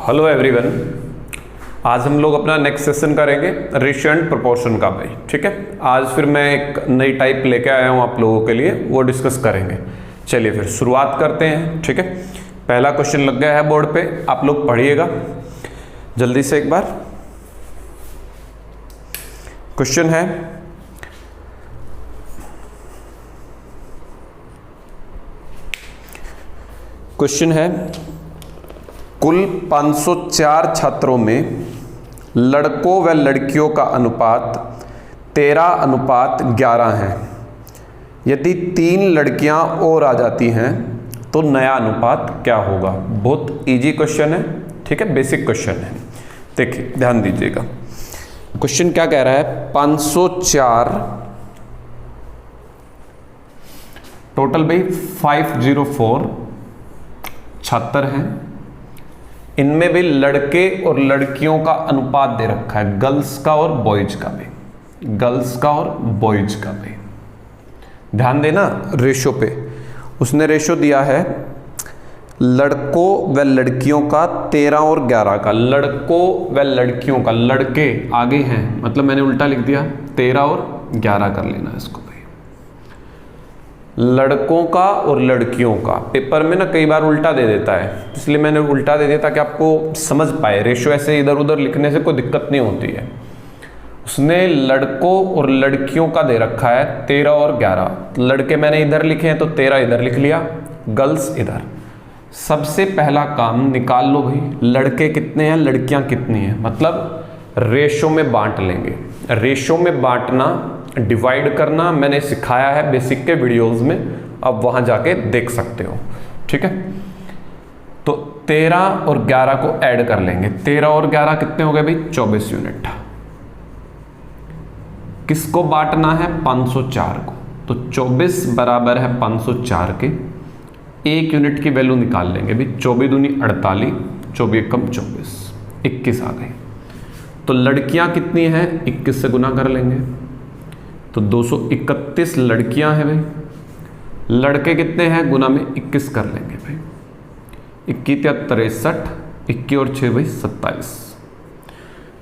Hello everyone, आज हम लोग अपना नेक्स्ट सेशन करेंगे रेशियो एंड प्रोपोर्शन का भाई। ठीक है, आज फिर मैं एक नई टाइप लेके आया हूँ आप लोगों के लिए, वो डिस्कस करेंगे। चलिए फिर शुरुआत करते हैं। ठीक है, पहला क्वेश्चन लग गया है बोर्ड पे, आप लोग पढ़िएगा जल्दी से एक बार। क्वेश्चन है कुल 504 छात्रों में लड़कों व लड़कियों का अनुपात 13:11 है। यदि 3 लड़कियां और आ जाती हैं तो नया अनुपात क्या होगा। बहुत इजी क्वेश्चन है, ठीक है, बेसिक क्वेश्चन है। देखिए ध्यान दीजिएगा, क्वेश्चन क्या कह रहा है। 504 टोटल भाई 504 छात्र हैं। इनमें भी लड़के और लड़कियों का अनुपात दे रखा है, गर्ल्स का और बॉयज का भी, गर्ल्स का और बॉयज का भी। ध्यान देना रेशो पे, उसने रेशो दिया है लड़कों व लड़कियों का 13 और 11 का। लड़कों व लड़कियों का, लड़के आगे हैं मतलब मैंने उल्टा लिख दिया, 13 और 11 कर लेना इसको। लड़कों का और लड़कियों का पेपर में ना कई बार उल्टा दे देता है, इसलिए मैंने उल्टा दे दिया ताकि आपको समझ पाए। रेशो ऐसे इधर उधर लिखने से कोई दिक्कत नहीं होती है। उसने लड़कों और लड़कियों का दे रखा है 13 और 11। लड़के मैंने इधर लिखे हैं तो 13 इधर लिख लिया, गर्ल्स इधर। सबसे पहला काम निकाल लो भाई, लड़के कितने हैं लड़कियां कितनी हैं, मतलब रेशो में बांट लेंगे। रेशो में बांटना, डिवाइड करना मैंने सिखाया है बेसिक के वीडियोस में, अब वहां जाके देख सकते हो। ठीक है, तो 13 और 11 को ऐड कर लेंगे। 13 और 11 कितने हो गए भाई, 24 यूनिट। किसको बांटना है, 504 को, तो 24 बराबर है 504 के। 1 यूनिट की वैल्यू निकाल लेंगे भाई, 24 दूनी 48, 24 कम 24, 21 आ गई। तो लड़कियां कितनी हैं, 21 से गुना कर लेंगे तो 231 लड़कियां हैं भाई। लड़के कितने हैं, गुना में 21 कर लेंगे भाई। 21 या 63, 21 और 6 भाई 27।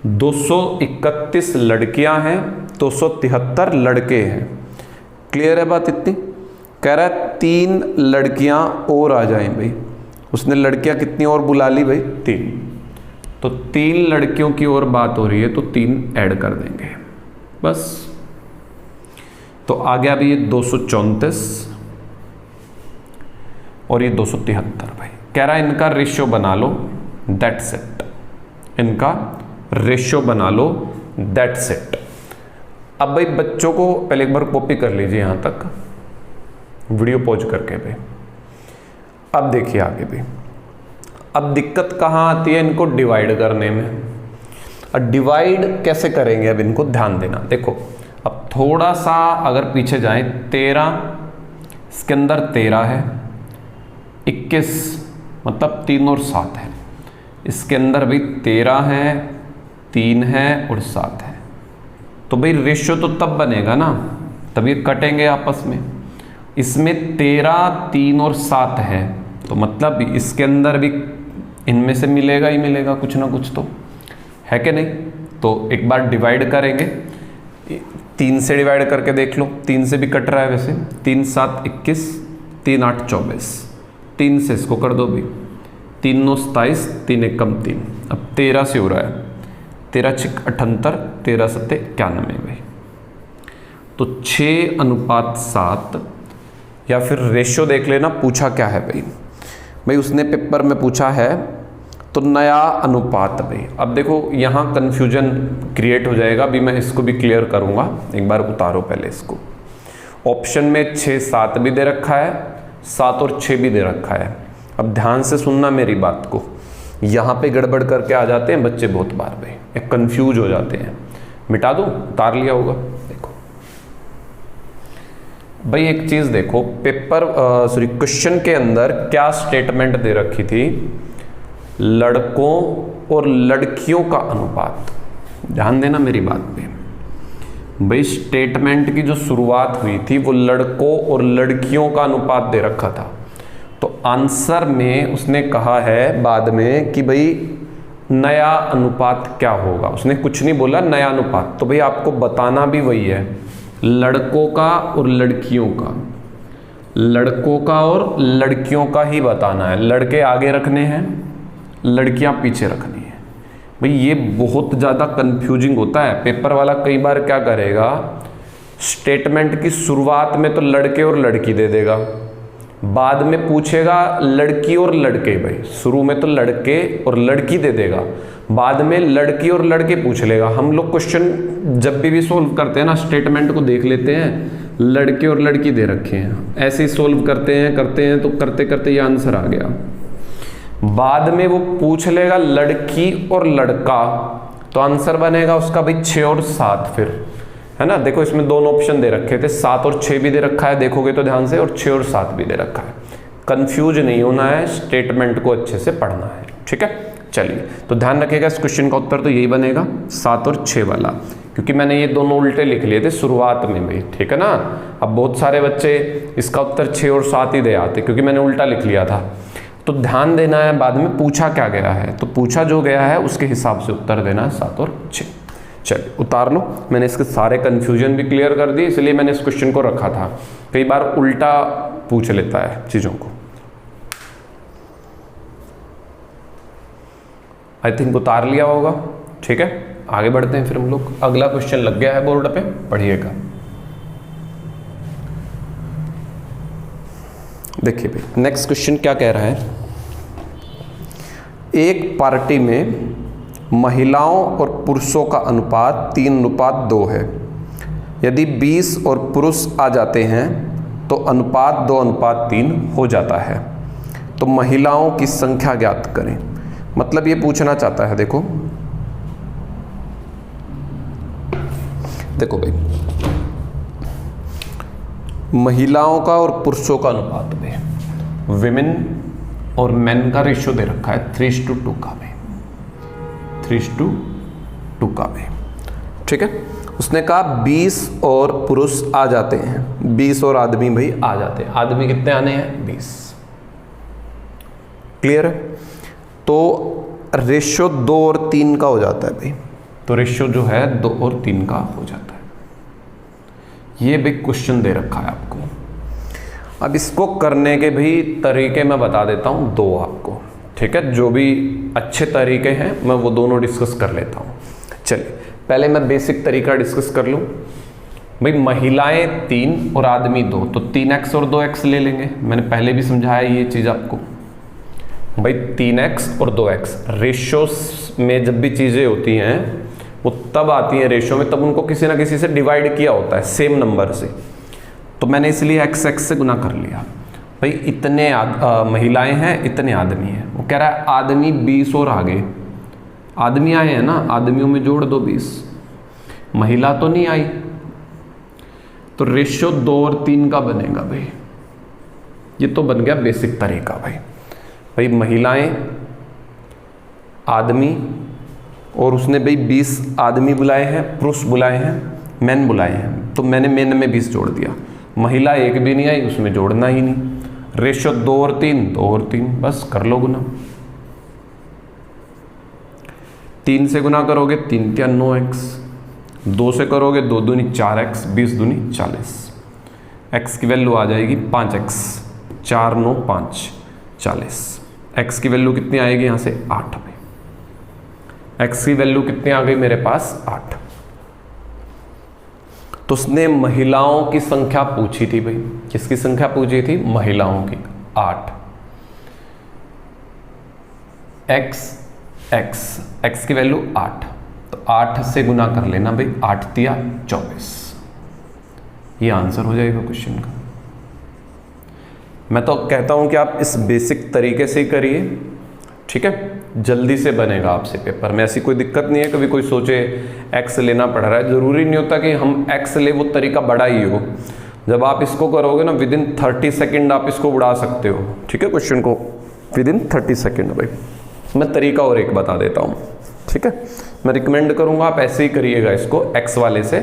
231 लड़कियां हैं, 273 लड़के हैं। क्लियर है बात इतनी। कह रहा है 3 लड़कियां और आ जाएं भाई। उसने लड़कियां कितनी और बुला ली भाई, 3। तो 3 लड़कियों की और बात हो रही है तो 3 ऐड कर देंगे बस। तो आ गया भी ये 234 और ये 273 भाई। कह रहा है इनका रेशियो बना लो, दैट्स इट। इनका रेशियो बना लो, दैट्स इट। अब भाई बच्चों को पहले एक बार कॉपी कर लीजिए यहां तक, वीडियो पॉज करके भाई। अब देखिए आगे भी, अब दिक्कत कहां आती है, इनको डिवाइड करने में। अब डिवाइड कैसे करेंगे, अब इनको ध्यान देना। देखो अब थोड़ा सा अगर पीछे जाएं, 13 इसके अंदर 13 है, 21 मतलब 3 और 7 है। इसके अंदर भी 13 है, 3 है और 7 है। तो भाई रेशियो तो तब बनेगा ना, तब ये कटेंगे आपस में। इसमें 13, 3 और 7 है तो मतलब इसके अंदर भी इनमें से मिलेगा ही मिलेगा कुछ ना कुछ, तो है कि नहीं। तो एक बार डिवाइड करेंगे, 3 से डिवाइड करके देख लो, 3 से भी कट रहा है वैसे। 3 7 21, 3 8 24, 3 से इसको कर दो भी, 3 9 27, 3 1 कम 3। अब 13 से हो रहा है, 13 6 78, 13 7 91 भाई। तो 6:7, या फिर रेशियो देख लेना पूछा क्या है भाई उसने पेपर में पूछा है तो नया अनुपात भाई। अब देखो यहाँ कन्फ्यूजन क्रिएट हो जाएगा, अभी मैं इसको भी क्लियर करूँगा। एक बार उतारो पहले इसको। ऑप्शन में 6 7 भी दे रखा है, 7 और 6 भी दे रखा है। अब ध्यान से सुनना मेरी बात को, यहाँ पे गड़बड़ करके आ जाते हैं बच्चे बहुत बार भाई, एक कन्फ्यूज हो जाते हैं। मिटा दूँ, उतार लिया होगा। देखो भाई एक चीज़ देखो, पेपर क्वेश्चन के अंदर क्या स्टेटमेंट दे रखी थी, लड़कों और लड़कियों का अनुपात। ध्यान देना मेरी बात पे भाई, स्टेटमेंट की जो शुरुआत हुई थी वो लड़कों और लड़कियों का अनुपात दे रखा था। तो आंसर में उसने कहा है बाद में कि भाई नया अनुपात क्या होगा, उसने कुछ नहीं बोला नया अनुपात, तो भाई आपको बताना भी वही है, लड़कों का और लड़कियों का, लड़कों का और लड़कियों का ही बताना है। लड़के आगे रखने हैं, लड़कियां पीछे रखनी है। भाई ये बहुत ज़्यादा कंफ्यूजिंग होता है। पेपर वाला कई बार क्या करेगा, स्टेटमेंट की शुरुआत में तो लड़के और लड़की दे देगा, बाद में पूछेगा लड़की और लड़के। भाई शुरू में तो लड़के और लड़की दे देगा, बाद में लड़की और लड़के पूछ लेगा। हम लोग क्वेश्चन जब भी सोल्व करते हैं ना, स्टेटमेंट को देख लेते हैं, लड़के और लड़की दे रखे हैं, ऐसे ही सोल्व करते हैं तो करते करते ये आंसर आ गया। बाद में वो पूछ लेगा लड़की और लड़का, तो आंसर बनेगा उसका भाई 6 और 7 फिर, है ना। देखो इसमें दोनों ऑप्शन दे रखे थे, 7 और 6 भी दे रखा है, देखोगे तो ध्यान से, और 6 और 7 भी दे रखा है। कंफ्यूज नहीं होना है, स्टेटमेंट को अच्छे से पढ़ना है, ठीक है। चलिए तो ध्यान रखिएगा, इस क्वेश्चन का उत्तर तो यही बनेगा 7 और 6 वाला, क्योंकि मैंने ये दोनों उल्टे लिख लिए थे शुरुआत में भी, ठीक है ना। अब बहुत सारे बच्चे इसका उत्तर 6 और 7 ही दे आते, क्योंकि मैंने उल्टा लिख लिया था। तो ध्यान देना है बाद में पूछा क्या गया है, तो पूछा जो गया है उसके हिसाब से उत्तर देना है 7 और 6। चलिए उतार लो, मैंने इसके सारे कंफ्यूजन भी क्लियर कर दिए, इसलिए मैंने इस क्वेश्चन को रखा था। कई बार उल्टा पूछ लेता है चीज़ों को। आई थिंक उतार लिया होगा, ठीक है। आगे बढ़ते हैं फिर हम लोग। अगला क्वेश्चन लग गया है बोर्ड पे, पढ़िएगा। देखिए भाई नेक्स्ट क्वेश्चन क्या कह रहा है, एक पार्टी में महिलाओं और पुरुषों का अनुपात 3:2 है। यदि 20 और पुरुष आ जाते हैं तो अनुपात 2:3 हो जाता है। तो महिलाओं की संख्या ज्ञात करें। मतलब ये पूछना चाहता है, देखो देखो भाई, महिलाओं का और पुरुषों का अनुपात में विमेन और मेन का रेशियो दे रखा है 3:2 का में, 3:2 का में, ठीक है। उसने कहा 20 और पुरुष आ जाते हैं, 20 और आदमी भाई आ जाते हैं। आदमी कितने आने हैं, 20। क्लियर है। तो रेशियो 2 और 3 का हो जाता है भाई, तो रेशियो जो है 2 और 3 का हो जाता है। ये भी क्वेश्चन दे रखा है आपको। अब इसको करने के भी तरीके मैं बता देता हूँ 2 आपको, ठीक है। जो भी अच्छे तरीके हैं मैं वो दोनों डिस्कस कर लेता हूँ। चलिए पहले मैं बेसिक तरीका डिस्कस कर लूँ। भाई महिलाएं 3 और आदमी 2, तो 3x और 2x ले लेंगे। मैंने पहले भी समझाया ये चीज़ आपको। भाई 3x और 2x रेशियो में जब भी चीज़ें होती हैं वो तब आती हैं रेशियो में, तब उनको किसी ना किसी से डिवाइड किया होता है, सेम नंबर से। तो मैंने इसलिए x से गुना कर लिया। भाई इतने महिलाएं हैं, इतने आदमी हैं। वो कह रहा है आदमी 20 और आगे, आदमी आए हैं ना, आदमियों में जोड़ दो 20, महिला तो नहीं आई, तो रेशियो 2 और 3 का बनेगा भाई। ये तो बन गया बेसिक तरीका भाई। भाई महिलाएं, आदमी, और उसने भाई 20 आदमी बुलाए हैं, पुरुष बुलाए हैं, मैन बुलाए हैं, तो मैंने मैन में 20 जोड़ दिया। महिला एक भी नहीं आई, उसमें जोड़ना ही नहीं। रेशियो 2 और 3, 2 और 3, बस कर लो गुना। 3 से गुना करोगे 3 × 9x, 2 से करोगे 2 दूनी 4x, 20 दूनी 40। x की वैल्यू आ जाएगी 5x, 4 9 5 40। x की वैल्यू कितनी आएगी यहाँ से 8 में। x की वैल्यू कितनी आ गई मेरे पास 8। तो उसने महिलाओं की संख्या पूछी थी भाई। किसकी संख्या पूछी थी, महिलाओं की, 8। x की वैल्यू 8, तो 8 से गुना कर लेना भाई, 8 तिया 24। ये आंसर हो जाएगा क्वेश्चन का। मैं तो कहता हूं कि आप इस बेसिक तरीके से ही करिए, ठीक है, जल्दी से बनेगा आपसे पेपर में। ऐसी कोई दिक्कत नहीं है। कभी कोई सोचे x लेना पड़ रहा है, जरूरी नहीं होता कि हम x ले, वो तरीका बड़ा ही हो। जब आप इसको करोगे ना, विदिन 30 सेकेंड आप इसको उड़ा सकते हो, ठीक है, क्वेश्चन को विदिन 30 सेकेंड। भाई मैं तरीका और एक बता देता हूँ, ठीक है। मैं रिकमेंड करूँगा आप ऐसे ही करिएगा इसको x वाले से,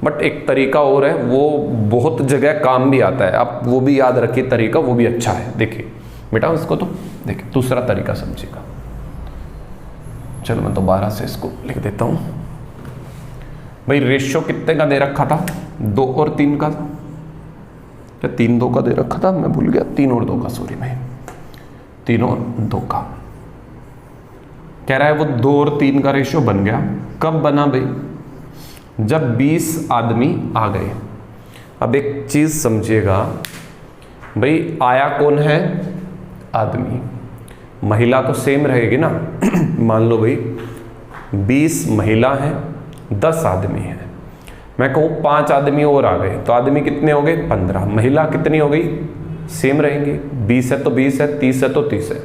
बट एक तरीका और है, वो बहुत जगह काम भी आता है। आप वो भी याद रखिए, तरीका वो भी अच्छा है। देखिए बेटा इसको तो देखिए, दूसरा तरीका समझिएगा। चलो मैं दोबारा से इसको लिख देता हूँ भाई। रेशियो कितने का दे रखा था? 2 और 3 का था क्या? 3 2 का दे रखा था, मैं भूल गया। 3 और 2 का, सॉरी भाई, 3 और 2 का कह रहा है। वो 2 और 3 का रेशियो बन गया। कब बना भाई? जब 20 आदमी आ गए। अब एक चीज समझिएगा भाई, आया कौन है? आदमी। महिला तो सेम रहेगी ना। मान लो भाई 20 महिला हैं, 10 आदमी हैं। मैं कहूँ 5 आदमी और आ गए तो आदमी कितने हो गए? 15। महिला कितनी हो गई? सेम रहेंगी। 20 है तो 20 है, 30 है तो 30 है।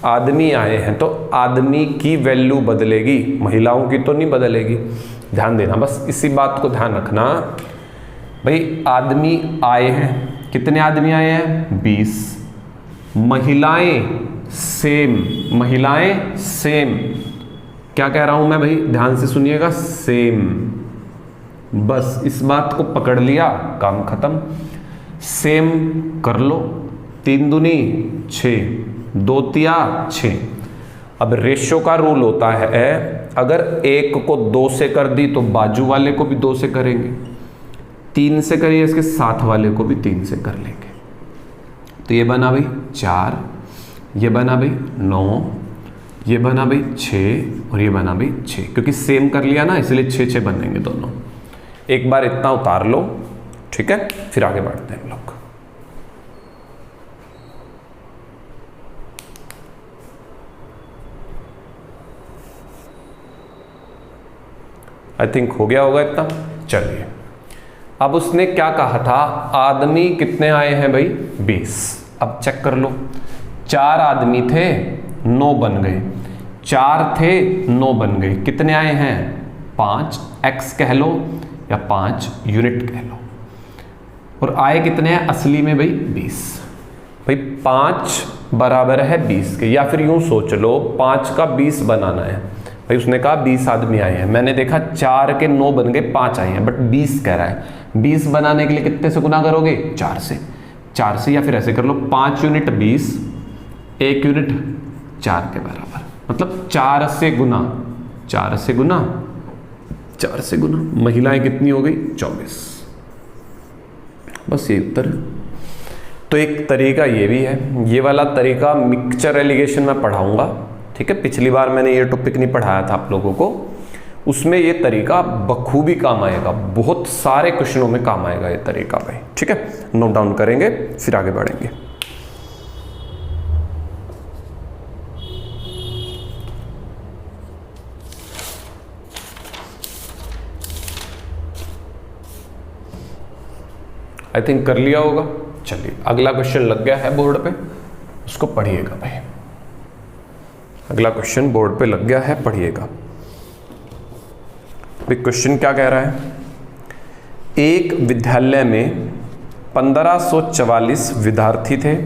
आदमी आए हैं तो आदमी की वैल्यू बदलेगी, महिलाओं की तो नहीं बदलेगी। ध्यान देना, बस इसी बात को ध्यान रखना भाई। आदमी आए हैं, कितने आदमी आए हैं? 20। महिलाएं सेम, महिलाएं सेम। क्या कह रहा हूं मैं भाई? ध्यान से सुनिएगा, सेम। बस इस बात को पकड़ लिया, काम खत्म। सेम कर लो। 3 दूनी 6, 2 तिया 6। अब रेशियो का रूल होता है, अगर एक को 2 से कर दी तो बाजू वाले को भी 2 से करेंगे, 3 से करिए इसके साथ वाले को भी 3 से कर लेंगे। तो ये बना भाई 4, ये बना भाई 9, ये बना भाई 6 और ये बना भाई 6। क्योंकि सेम कर लिया ना, इसलिए 6 6 बनेंगे दोनों। एक बार इतना उतार लो, ठीक है, फिर आगे बढ़ते हैं हम लोग। आई थिंक हो गया होगा इतना। चलिए, अब उसने क्या कहा था? आदमी कितने आए हैं भाई? 20। अब चेक कर लो, 4 आदमी थे, 9 बन गए। 4 थे, 9 बन गए। कितने आए हैं? 5 x कह लो या 5 यूनिट कह लो। और आए कितने हैं असली में भाई? 20। भाई 5 बराबर है 20 के, या फिर यूं सोच लो 5 का 20 बनाना है भाई। उसने कहा 20 आदमी आए हैं, मैंने देखा 4 के 9 बन गए, 5 आए हैं, बट 20 कह रहा है। 20 बनाने के लिए कितने से गुना करोगे? 4 से। 4 से, या फिर ऐसे कर लो 5 यूनिट 20, 1 यूनिट 4 के बराबर, मतलब 4 से गुना, 4 से गुना, 4 से गुना। महिलाएं कितनी हो गई? 24। बस ये उत्तर है। तो एक तरीका ये भी है, ये वाला तरीका मिक्सचर एलिगेशन में पढ़ाऊंगा, ठीक है। पिछली बार मैंने ये टॉपिक नहीं पढ़ाया था आप लोगों को, उसमें ये तरीका बखूबी काम आएगा, बहुत सारे क्वेश्चनों में काम आएगा ये तरीका भाई, ठीक है। नोट डाउन करेंगे फिर आगे बढ़ेंगे। आई थिंक कर लिया होगा। चलिए, अगला क्वेश्चन लग गया है बोर्ड पे, उसको पढ़िएगा भाई। अगला क्वेश्चन बोर्ड पे लग गया है, पढ़िएगा भाई। क्वेश्चन क्या कह रहा है? एक विद्यालय में 1544 विद्यार्थी थे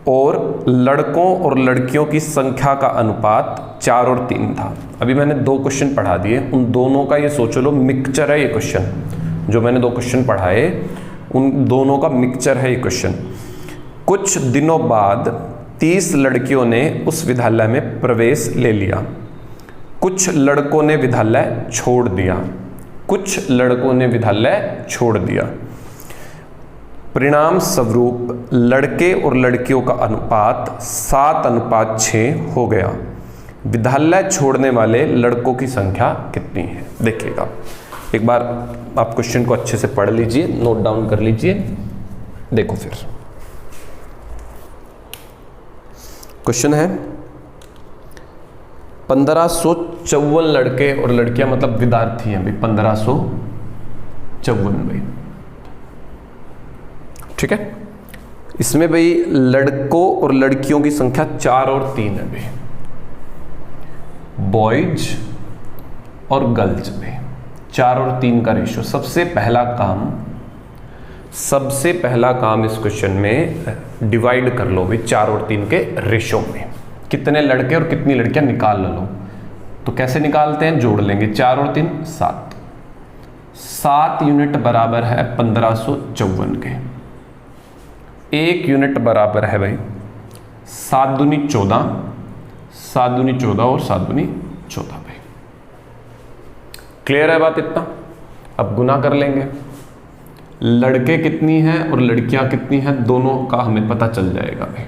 और लड़कों और लड़कियों की संख्या का अनुपात 4 और 3 था। अभी मैंने 2 क्वेश्चन पढ़ा दिए, उन दोनों का ये सोच लो मिक्सचर है ये क्वेश्चन। जो मैंने 2 क्वेश्चन पढ़ाए उन दोनों का मिक्सचर है ये क्वेश्चन। कुछ दिनों बाद 30 लड़कियों ने उस विद्यालय में प्रवेश ले लिया, कुछ लड़कों ने विद्यालय छोड़ दिया, कुछ लड़कों ने विद्यालय छोड़ दिया। परिणाम स्वरूप लड़के और लड़कियों का अनुपात 7:6 हो गया। विद्यालय छोड़ने वाले लड़कों की संख्या कितनी है? देखिएगा एक बार, आप क्वेश्चन को अच्छे से पढ़ लीजिए, नोट डाउन कर लीजिए। देखो फिर क्वेश्चन है 1554 लड़के और लड़कियां, मतलब विद्यार्थी हैं भाई 1554 भाई, ठीक है। इसमें भाई लड़कों और लड़कियों की संख्या 4 और 3 है भाई, बॉयज और गर्ल्स में 4 और 3 का रेशियो। सबसे पहला काम इस क्वेश्चन में डिवाइड कर लो भाई 4 और 3 के रेशियो में। कितने लड़के और कितनी लड़कियां निकाल लो। तो कैसे निकालते हैं? जोड़ लेंगे 4 और 3 7। 7 यूनिट बराबर है 1554 के। 1 यूनिट बराबर है भाई 7 दूनी 14, 7 दूनी 14 और 7 दूनी 14 भाई। क्लियर है बात इतना? अब गुना कर लेंगे, लड़के कितनी हैं और लड़कियां कितनी हैं दोनों का हमें पता चल जाएगा भाई।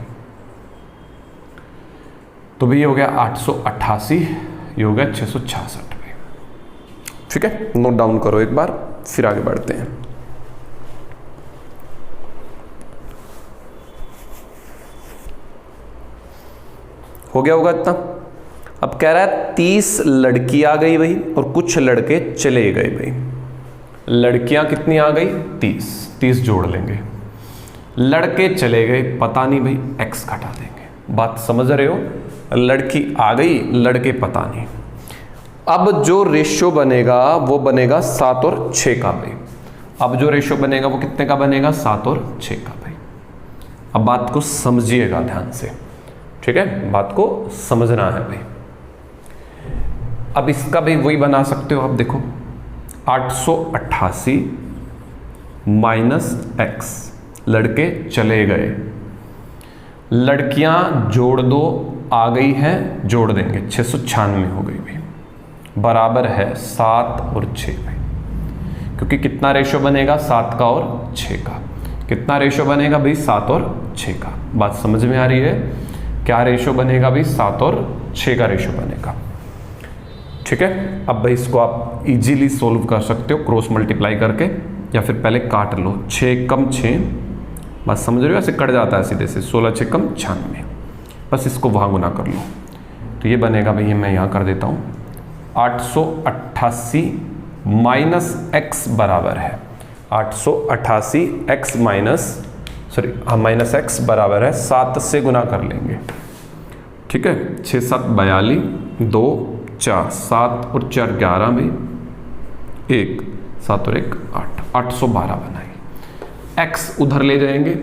तो भाई ये हो गया 888, ये हो गया 666 भाई। ठीक है, नोट डाउन करो एक बार, फिर आगे बढ़ते हैं। हो गया होगा इतना। अब कह रहा है 30 लड़की आ गई भाई और कुछ लड़के चले गए भाई। लड़कियां कितनी आ गई? 30 जोड़ लेंगे, लड़के चले गए पता नहीं भाई, x घटा देंगे। बात समझ रहे हो? लड़की आ गई, लड़के पता नहीं। अब जो रेशियो बनेगा वो बनेगा 7 और 6 का भाई। अब जो रेशियो बनेगा वो कितने का बनेगा? 7 और 6 का भाई। अब बात को समझिएगा ध्यान से, ठीक है, बात को समझना है भाई। अब इसका भी वही बना सकते हो आप, देखो 888 माइनस x, लड़के चले गए, लड़कियां जोड़ दो, आ गई हैं, जोड़ देंगे 696 हो गई भाई, बराबर है 7 और 6 भाई। क्योंकि कितना रेशो बनेगा? 7 का और 6 का। कितना रेशो बनेगा भाई? 7 और 6 का। बात समझ में आ रही है? क्या रेशो बनेगा भाई? 7 और 6 का रेशो बनेगा। ठीक है, अब भाई इसको आप इजीली सोल्व कर सकते हो क्रॉस मल्टीप्लाई करके, या फिर पहले काट लो। 6 कम 6, बात समझ रहे हो? ऐसे कट जाता है सीधे से, 16 6 कम 96, बस इसको वहाँ गुना कर लो। तो ये बनेगा भाई, मैं यहाँ कर देता हूँ 888 माइनस x बराबर है 888 x माइनस x बराबर है 7 से गुना कर लेंगे। ठीक है, 6 7 42, 2 4, 7 और 4 11 में 1, 7 और 1 8, 812 बनाएंगे। x उधर ले जाएंगे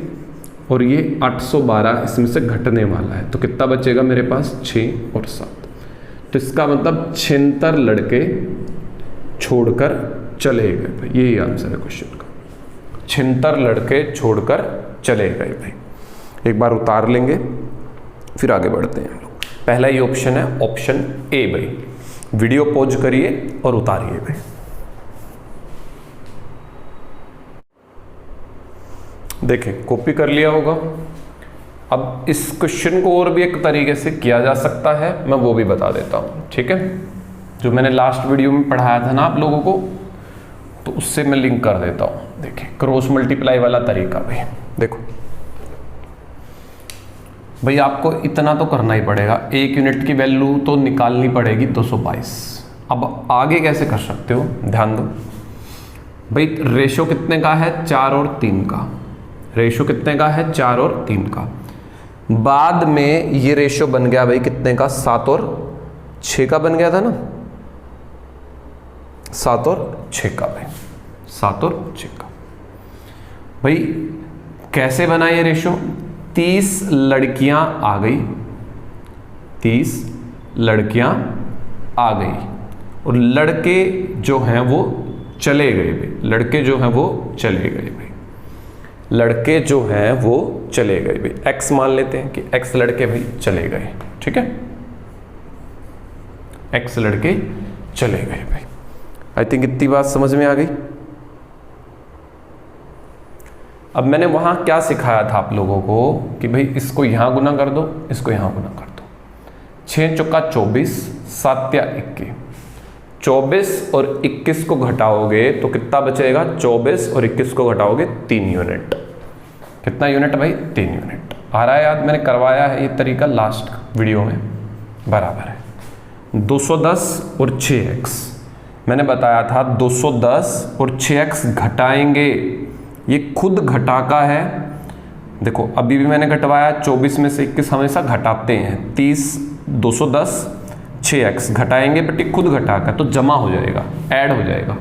और ये 812 इसमें से घटने वाला है, तो कितना बचेगा मेरे पास? 6 और 7। तो इसका मतलब 76 लड़के छोड़कर चले गए भाई। यही आंसर है क्वेश्चन का, 76 लड़के छोड़कर चले गए भाई। एक बार उतार लेंगे फिर आगे बढ़ते हैं हम लोग। पहला ही ऑप्शन है, ऑप्शन ए भाई। वीडियो पॉज करिए और उतारिए भाई। देखें, कॉपी कर लिया होगा। अब इस क्वेश्चन को और भी एक तरीके से किया जा सकता है, मैं वो भी बता देता हूँ। ठीक है, जो मैंने लास्ट वीडियो में पढ़ाया था ना आप लोगों को, तो उससे मैं लिंक कर देता हूँ। देखिए, क्रॉस मल्टीप्लाई वाला तरीका भाई। देखो भाई, आपको इतना तो करना ही पड़ेगा, 1 यूनिट की वैल्यू तो निकालनी पड़ेगी 222। अब आगे कैसे कर सकते हो, ध्यान दो भाई। रेशो कितने का है? 4 और 3 का। रेशो कितने का है? 4 और 3 का। बाद में ये रेशो बन गया भाई कितने का? 7 और 6 का बन गया था ना, 7 और 6 का भाई, 7 और 6 का भाई। कैसे बना ये रेशो? 30 लड़कियां आ गई, 30 लड़कियां आ गई और लड़के जो हैं वो चले गए भाई। लड़के जो हैं वो चले गए भाई, लड़के जो हैं वो चले गए भाई। x मान लेते हैं कि x लड़के भाई चले गए। ठीक है, x लड़के चले गए भाई। आई थिंक इतनी बात समझ में आ गई। अब मैंने वहां क्या सिखाया था आप लोगों को कि भाई इसको यहां गुना कर दो, इसको यहां गुना कर दो। 6 चौका 24, 7 या 21, 24 और 21 को घटाओगे तो कितना बचेगा? 24 और 21 को घटाओगे 3 यूनिट। कितना यूनिट भाई? 3 यूनिट। आ रहा है याद? मैंने करवाया है ये तरीका लास्ट वीडियो में। बराबर है 210 और 6x। मैंने बताया था 210 और 6x घटाएंगे, ये खुद घटाका है। देखो अभी भी मैंने घटवाया, 24 में से 21 हमेशा घटाते हैं। 30 210 6x घटाएंगे, बट ये खुद घटाका तो जमा हो जाएगा, ऐड हो जाएगा।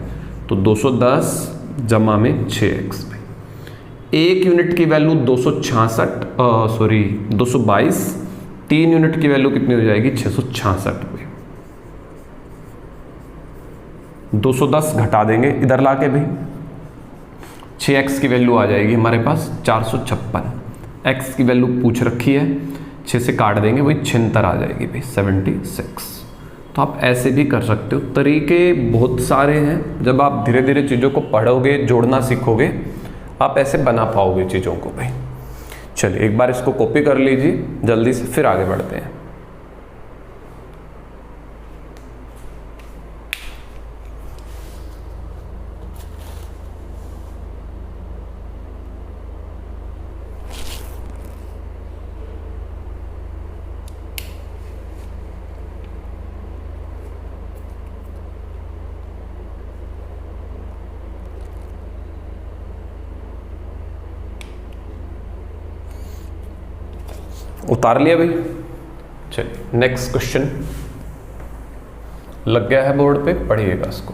तो 210 जमा में 6x। 1 यूनिट की वैल्यू 222, 3 यूनिट की वैल्यू कितनी हो जाएगी? 666। 210 घटा देंगे इधर लाके भाई, 6x की वैल्यू आ जाएगी हमारे पास 456। x की वैल्यू पूछ रखी है, 6 से काट देंगे वही छिहत्तर आ जाएगी भाई 76। तो आप ऐसे भी कर सकते हो, तरीके बहुत सारे हैं। जब आप धीरे धीरे चीज़ों को पढ़ोगे, जोड़ना सीखोगे, आप ऐसे बना पाओगे चीज़ों को भाई। चलिए एक बार इसको कॉपी कर लीजिए जल्दी से, फिर आगे बढ़ते हैं। उतार लिया भाई। चलिए नेक्स्ट क्वेश्चन लग गया है बोर्ड पे, पढ़िएगा इसको।